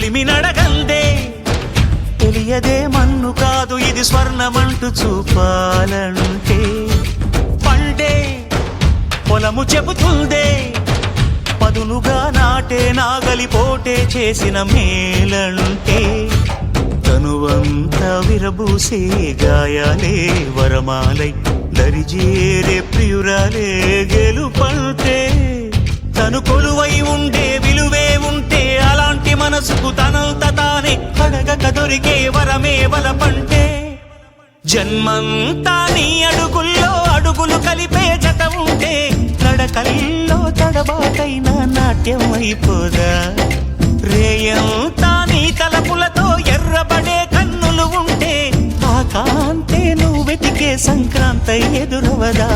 కొలిమి నడగందే తెలియదే మన్ను కాదు ఇది స్వర్ణమంటూ చూపాలంటే పండే పొలము చెబుతుందే పదునుగా నాటే నాగలి పోటే చేసిన మేలంటే తనువంతా విరబూసే గాయాలే వరమాలై దరిజేరే ప్రియురాలే గెలుపంటే తను కొలువై ఉండే విలువే ఉంటే అలాంటి మనసుకు తనంత తానే అడగక దొరికే వరమే వలపంటే జన్మంతా నీ అడుగుల్లో అడుగులు కలిపే జత ఉంటే నడకల్లో తడబాటైన నాట్యం అయిపోదా రేయంతా నీ తలపులతో ఎర్రబడే కన్నులు ఉంటే ఆ కాంతే నువ్వు వెతికే సంక్రాంతి ఎదురవదా